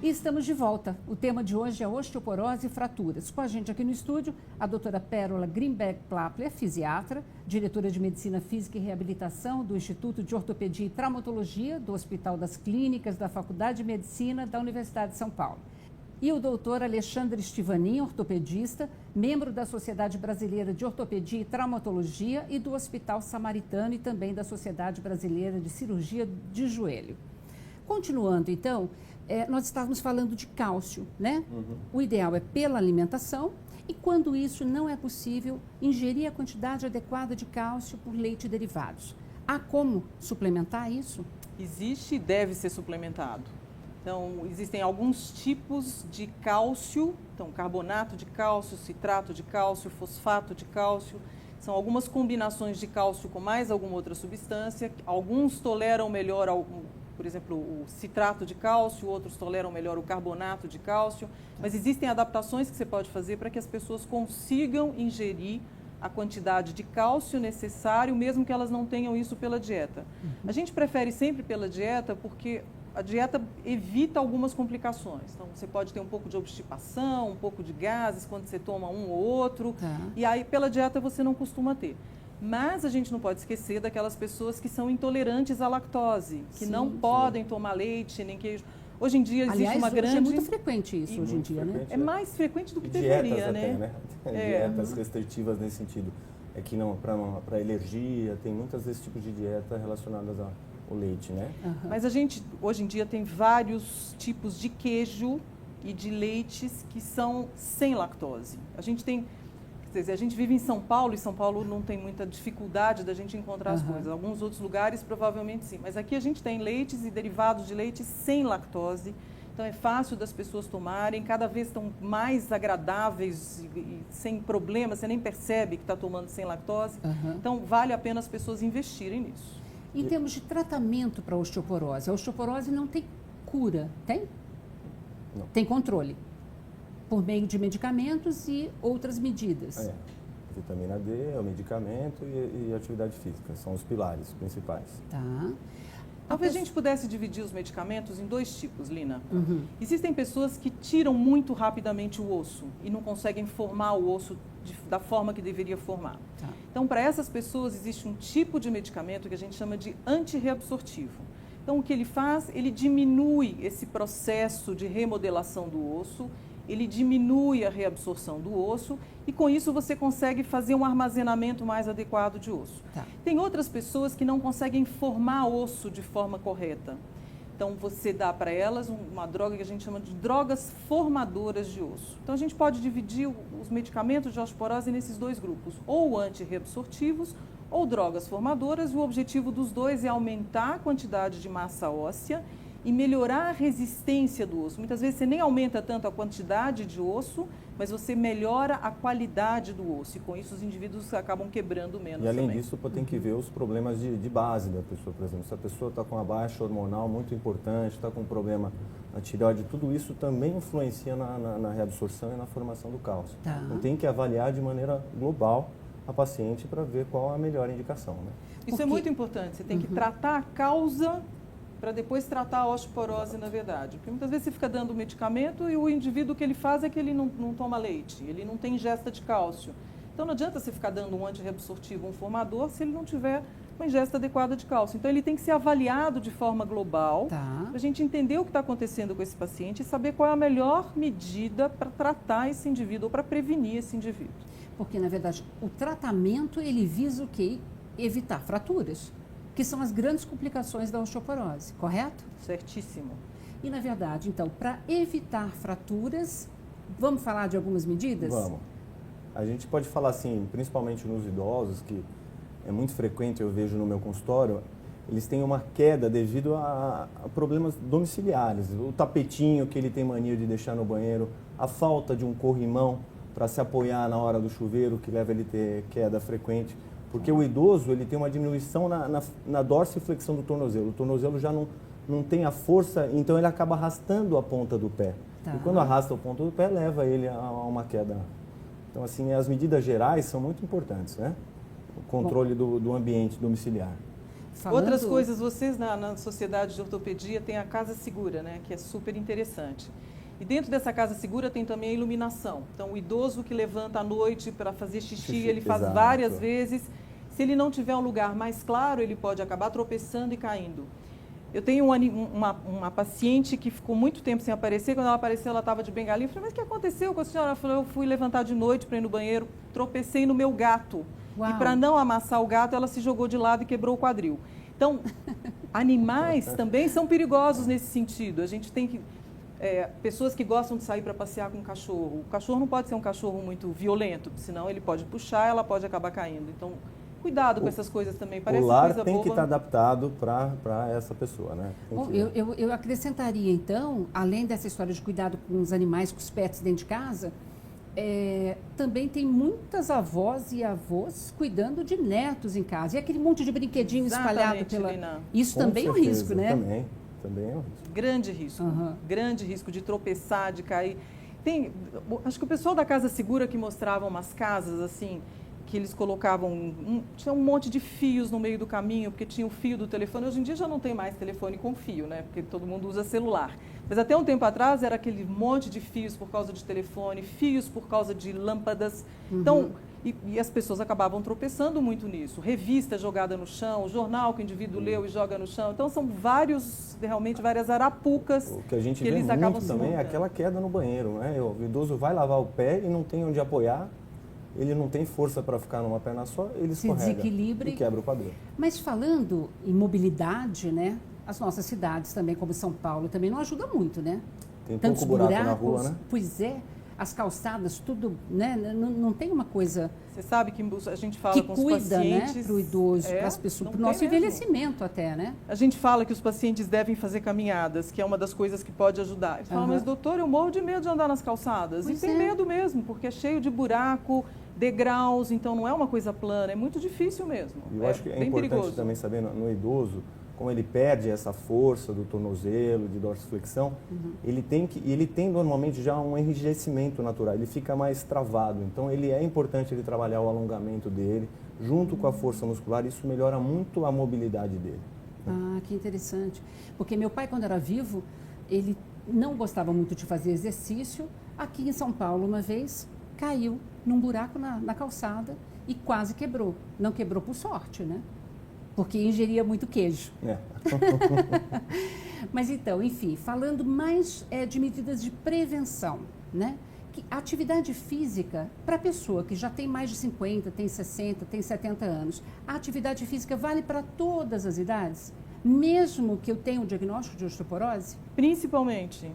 E estamos de volta. O tema de hoje é osteoporose e fraturas. Com a gente aqui no estúdio, a doutora Pérola Grimberg-Plappler, fisiatra, diretora de Medicina Física e Reabilitação do Instituto de Ortopedia e Traumatologia do Hospital das Clínicas da Faculdade de Medicina da Universidade de São Paulo. E o doutor Alexandre Stivanin, ortopedista, membro da Sociedade Brasileira de Ortopedia e Traumatologia e do Hospital Samaritano e também da Sociedade Brasileira de Cirurgia de Joelho. Continuando, então, nós estávamos falando de cálcio, né? O ideal é pela alimentação e quando isso não é possível, ingerir a quantidade adequada de cálcio por leite e derivados. Há como suplementar isso? Existe e deve ser suplementado. Então, existem alguns tipos de cálcio, então carbonato de cálcio, citrato de cálcio, fosfato de cálcio. São algumas combinações de cálcio com mais alguma outra substância. Alguns toleram melhor, por exemplo, o citrato de cálcio, outros toleram melhor o carbonato de cálcio. Mas existem adaptações que você pode fazer para que as pessoas consigam ingerir a quantidade de cálcio necessário, mesmo que elas não tenham isso pela dieta. A gente prefere sempre pela dieta porque a dieta evita algumas complicações. Então, você pode ter um pouco de obstipação, um pouco de gases quando você toma um ou outro. E aí, pela dieta, você não costuma ter. Mas a gente não pode esquecer daquelas pessoas que são intolerantes à lactose, que não podem tomar leite nem queijo. Hoje em dia existe uma grande... é muito frequente isso hoje em dia, né? É mais frequente do que deveria, né? Dietas restritivas nesse sentido. É que não, para alergia, tem muitas desses tipos de dieta relacionadas ao leite, né? Mas a gente, hoje em dia, tem vários tipos de queijo e de leites que são sem lactose. A gente tem... Quer dizer, a gente vive em São Paulo e São Paulo não tem muita dificuldade da gente encontrar as coisas. Alguns outros lugares provavelmente sim. Mas aqui a gente tem leites e derivados de leite sem lactose. Então é fácil das pessoas tomarem, cada vez estão mais agradáveis e sem problema, você nem percebe que está tomando sem lactose. Então vale a pena as pessoas investirem nisso. Em termos de tratamento para a osteoporose não tem cura, tem? Não. Tem controle? Por meio de medicamentos e outras medidas. Vitamina D, o medicamento e atividade física, são os pilares principais. Tá. Talvez a gente pudesse dividir os medicamentos em dois tipos, Lina. Existem pessoas que tiram muito rapidamente o osso e não conseguem formar o osso da forma que deveria formar. Então, para essas pessoas, existe um tipo de medicamento que a gente chama de antirreabsortivo. Então, o que ele faz? Ele diminui esse processo de remodelação do osso, ele diminui a reabsorção do osso e com isso você consegue fazer um armazenamento mais adequado de osso. Tem outras pessoas que não conseguem formar osso de forma correta. Então você dá para elas uma droga que a gente chama de drogas formadoras de osso. Então a gente pode dividir os medicamentos de osteoporose nesses dois grupos, ou antirreabsortivos ou drogas formadoras. O objetivo dos dois é aumentar a quantidade de massa óssea e melhorar a resistência do osso. Muitas vezes você nem aumenta tanto a quantidade de osso, mas você melhora a qualidade do osso. E com isso os indivíduos acabam quebrando menos. E além também. disso, tem que ver os problemas de base da pessoa, por exemplo. Se a pessoa está com uma baixa hormonal muito importante, está com um problema na tireoide, tudo isso também influencia na reabsorção e na formação do cálcio. Então tem que avaliar de maneira global a paciente para ver qual a melhor indicação, né? Isso é muito importante. Você tem que tratar a causa para depois tratar a osteoporose, na verdade. Porque muitas vezes você fica dando medicamento e o indivíduo, o que ele faz é que ele não toma leite, ele não tem ingesta de cálcio. Então não adianta você ficar dando um antirreabsortivo, um formador, se ele não tiver uma ingesta adequada de cálcio. Então ele tem que ser avaliado de forma global, para a gente entender o que está acontecendo com esse paciente e saber qual é a melhor medida para tratar esse indivíduo ou para prevenir esse indivíduo. Porque, na verdade, o tratamento, ele visa o quê? Evitar fraturas, que são as grandes complicações da osteoporose, correto? Certíssimo. E, na verdade, então, para evitar fraturas, vamos falar de algumas medidas? Vamos. A gente pode falar assim, principalmente nos idosos, que é muito frequente, eu vejo no meu consultório, eles têm uma queda devido a problemas domiciliares. O tapetinho que ele tem mania de deixar no banheiro, a falta de um corrimão para se apoiar na hora do chuveiro, que leva ele a ter queda frequente. Porque o idoso ele tem uma diminuição na dorsiflexão do tornozelo. O tornozelo já não tem a força, então ele acaba arrastando a ponta do pé. E quando arrasta a ponta do pé, leva ele a uma queda. Então, assim, as medidas gerais são muito importantes, né? O controle do ambiente domiciliar. Outras coisas, vocês na Sociedade de Ortopedia têm a Casa Segura, né, que é super interessante. E dentro dessa Casa Segura tem também a iluminação. Então, o idoso que levanta à noite para fazer xixi, ele faz várias vezes. Se ele não tiver um lugar mais claro, ele pode acabar tropeçando e caindo. Eu tenho uma paciente que ficou muito tempo sem aparecer. Quando ela apareceu, ela estava de bengalinha. Eu falei, mas o que aconteceu com a senhora? Ela falou, eu fui levantar de noite para ir no banheiro, tropecei no meu gato. Uau. E para não amassar o gato, ela se jogou de lado e quebrou o quadril. Então, animais também são perigosos nesse sentido. A gente tem que... pessoas que gostam de sair para passear com o cachorro. O cachorro não pode ser um cachorro muito violento, senão ele pode puxar, ela pode acabar caindo. Então, cuidado com essas coisas também. Parece o lar coisa tem boba. que estar adaptado para essa pessoa, né? Bom, eu acrescentaria, então, além dessa história de cuidado com os animais, com os pets dentro de casa, também tem muitas avós e avós cuidando de netos em casa. E aquele monte de brinquedinho espalhado pela... Lina. Isso Com também certeza, é um risco, né? Também é um risco. Grande risco. Grande risco de tropeçar, de cair. Acho que o pessoal da Casa Segura que mostrava umas casas assim, que eles colocavam, tinha um monte de fios no meio do caminho, porque tinha o fio do telefone. Hoje em dia já não tem mais telefone com fio, né? Porque todo mundo usa celular. Mas até um tempo atrás era aquele monte de fios por causa de telefone, fios por causa de lâmpadas. Então, e as pessoas acabavam tropeçando muito nisso. Revista jogada no chão, jornal que o indivíduo leu e joga no chão. Então, são realmente várias arapucas o que a gente que vê eles muito acabam também é aquela queda no banheiro, né? O idoso vai lavar o pé e não tem onde apoiar. Ele não tem força para ficar numa perna só, ele escorrega, se desequilibra e quebra o quadril. Mas falando em mobilidade, né? As nossas cidades também, como São Paulo, também não ajuda muito, né? Tem tantos pouco buraco buracos, na rua, né? Pois é, as calçadas, tudo, né? Não tem uma coisa... Você sabe que a gente fala que com os cuida, pacientes... né? Para o idoso, para as pessoas, para o nosso envelhecimento até, né? A gente fala que os pacientes devem fazer caminhadas, que é uma das coisas que pode ajudar. Eles falam, mas doutor, eu morro de medo de andar nas calçadas. Pois e tem medo mesmo, porque é cheio de buraco, degraus, então não é uma coisa plana, é muito difícil mesmo. Eu acho que é importante perigoso. Também saber no idoso, como ele perde essa força do tornozelo, de dorsiflexão, ele tem normalmente já um enrijecimento natural, ele fica mais travado. Então é importante ele trabalhar o alongamento dele, junto com a força muscular, isso melhora muito a mobilidade dele. Ah, que interessante. Porque meu pai, quando era vivo, ele não gostava muito de fazer exercício. Aqui em São Paulo, uma vez, caiu num buraco na calçada e quase quebrou. Não quebrou por sorte, né? Porque ingeria muito queijo. Mas então, enfim, falando mais de medidas de prevenção, né? Que a atividade física, para a pessoa que já tem mais de 50, tem 60, tem 70 anos, a atividade física vale para todas as idades? Mesmo que eu tenha um diagnóstico de osteoporose? Principalmente,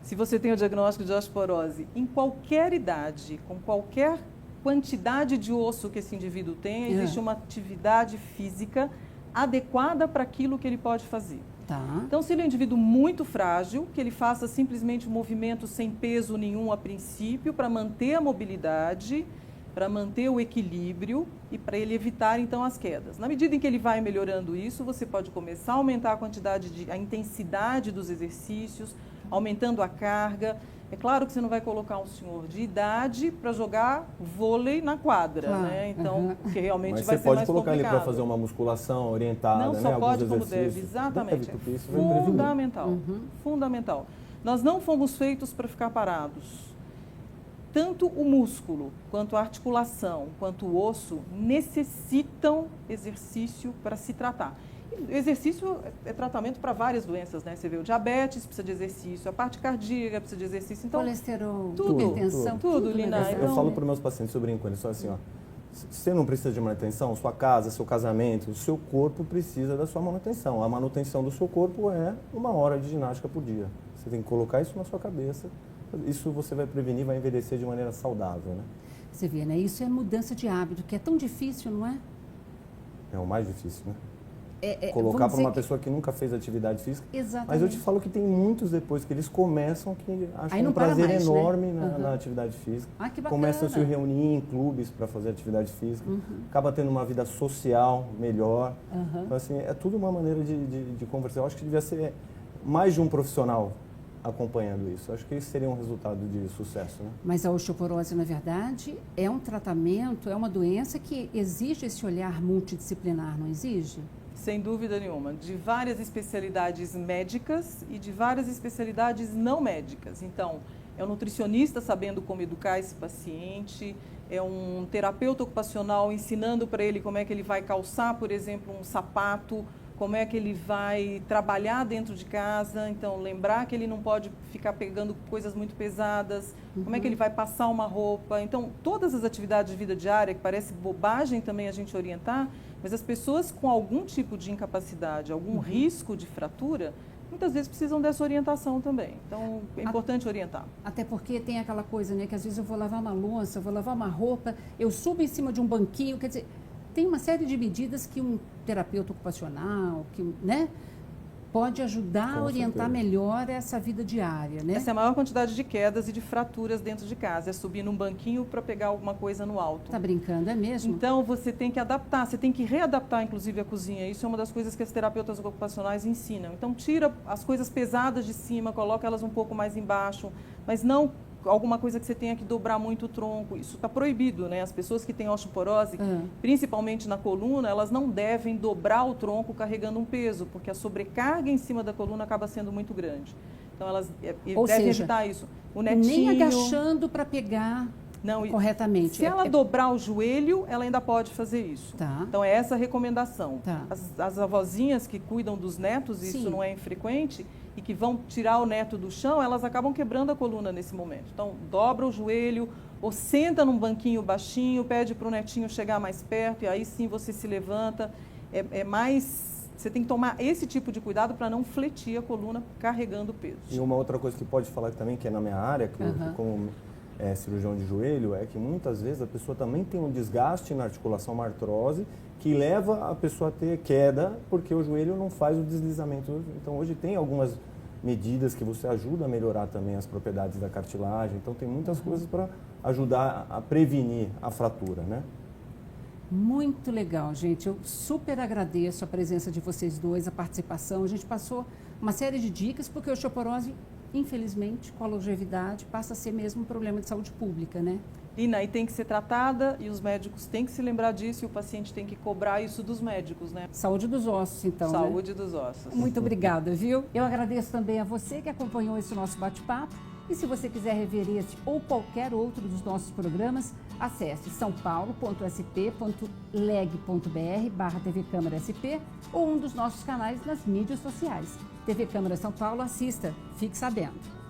se você tem o diagnóstico de osteoporose, em qualquer idade, com qualquer quantidade de osso que esse indivíduo tenha, existe uma atividade física adequada para aquilo que ele pode fazer. Tá. Então, se ele é um indivíduo muito frágil, que ele faça simplesmente um movimento sem peso nenhum a princípio, para manter a mobilidade, para manter o equilíbrio e para ele evitar, então, as quedas. Na medida em que ele vai melhorando isso, você pode começar a aumentar a intensidade dos exercícios, aumentando a carga. É claro que você não vai colocar um senhor de idade para jogar vôlei na quadra, né? Então, porque realmente vai ser mais complicado. Mas você pode colocar ele para fazer uma musculação orientada, não né? só pode, alguns como deve. Exatamente. Porque isso é fundamental. Fundamental. Nós não fomos feitos para ficar parados. Tanto o músculo, quanto a articulação, quanto o osso necessitam exercício para se tratar. O exercício é tratamento para várias doenças, né? Você vê o diabetes, precisa de exercício, a parte cardíaca precisa de exercício. Então, colesterol, hipertensão, tudo, Lina. Eu falo para os meus pacientes, eu brinco com eles, só assim, ó, você não precisa de manutenção, sua casa, seu casamento, o seu corpo precisa da sua manutenção. A manutenção do seu corpo é 1 hora de ginástica por dia. Você tem que colocar isso na sua cabeça. Isso você vai prevenir, vai envelhecer de maneira saudável, né? Você vê, né? Isso é mudança de hábito, que é tão difícil, não é? É o mais difícil, né? Colocar para uma pessoa que nunca fez atividade física. Exatamente. Mas eu te falo que tem muitos depois que eles começam que acham um prazer enorme, né? na atividade física. Ah, que bacana. Começam a se reunir em clubes para fazer atividade física. Acaba tendo uma vida social melhor. Então, assim, é tudo uma maneira de conversar. Eu acho que devia ser mais de um profissional acompanhando isso. Acho que isso seria um resultado de sucesso, né? Mas a osteoporose, na verdade, é um tratamento, é uma doença que exige esse olhar multidisciplinar, não exige? Sem dúvida nenhuma, de várias especialidades médicas e de várias especialidades não médicas. Então, é um nutricionista sabendo como educar esse paciente, é um terapeuta ocupacional ensinando para ele como é que ele vai calçar, por exemplo, um sapato, como é que ele vai trabalhar dentro de casa, então lembrar que ele não pode ficar pegando coisas muito pesadas, como é que ele vai passar uma roupa. Então, todas as atividades de vida diária, que parece bobagem também a gente orientar, mas as pessoas com algum tipo de incapacidade, algum risco de fratura, muitas vezes precisam dessa orientação também. Então, é importante orientar. Até porque tem aquela coisa, né, que às vezes eu vou lavar uma louça, eu vou lavar uma roupa, eu subo em cima de um banquinho, quer dizer, tem uma série de medidas que um terapeuta ocupacional, né, pode ajudar a orientar melhor essa vida diária, né? Essa é a maior quantidade de quedas e de fraturas dentro de casa, é subir num banquinho para pegar alguma coisa no alto. Tá brincando, é mesmo? Então, você tem que adaptar, você tem que readaptar, inclusive, a cozinha. Isso é uma das coisas que as terapeutas ocupacionais ensinam. Então, tira as coisas pesadas de cima, coloca elas um pouco mais embaixo, mas não alguma coisa que você tenha que dobrar muito o tronco. Isso está proibido, né? As pessoas que têm osteoporose, principalmente na coluna, elas não devem dobrar o tronco carregando um peso, porque a sobrecarga em cima da coluna acaba sendo muito grande. Então, elas devem evitar isso. O netinho, nem agachando para pegar corretamente. Se ela dobrar o joelho, ela ainda pode fazer isso. Tá. Então, é essa a recomendação. Tá. As avózinhas que cuidam dos netos, isso não é infrequente, e que vão tirar o neto do chão, elas acabam quebrando a coluna nesse momento. Então, dobra o joelho, ou senta num banquinho baixinho, pede para o netinho chegar mais perto, e aí sim você se levanta. Você tem que tomar esse tipo de cuidado para não fletir a coluna carregando peso. E uma outra coisa que pode falar também, que é na minha área, que como cirurgião de joelho, é que muitas vezes a pessoa também tem um desgaste na articulação, uma artrose, que leva a pessoa a ter queda, porque o joelho não faz o deslizamento. Então, hoje tem algumas medidas que você ajuda a melhorar também as propriedades da cartilagem. Então, tem muitas coisas para ajudar a prevenir a fratura, né? Muito legal, gente. Eu super agradeço a presença de vocês dois, a participação. A gente passou uma série de dicas, porque a osteoporose, infelizmente, com a longevidade, passa a ser mesmo um problema de saúde pública, né? E tem que ser tratada, e os médicos têm que se lembrar disso, e o paciente tem que cobrar isso dos médicos, né? Saúde dos ossos, então, Saúde dos ossos. Muito obrigada, viu? Eu agradeço também a você que acompanhou esse nosso bate-papo. E se você quiser rever esse ou qualquer outro dos nossos programas, acesse saopaulo.sp.leg.br/TV Câmara SP ou um dos nossos canais nas mídias sociais. TV Câmara São Paulo, assista, fique sabendo.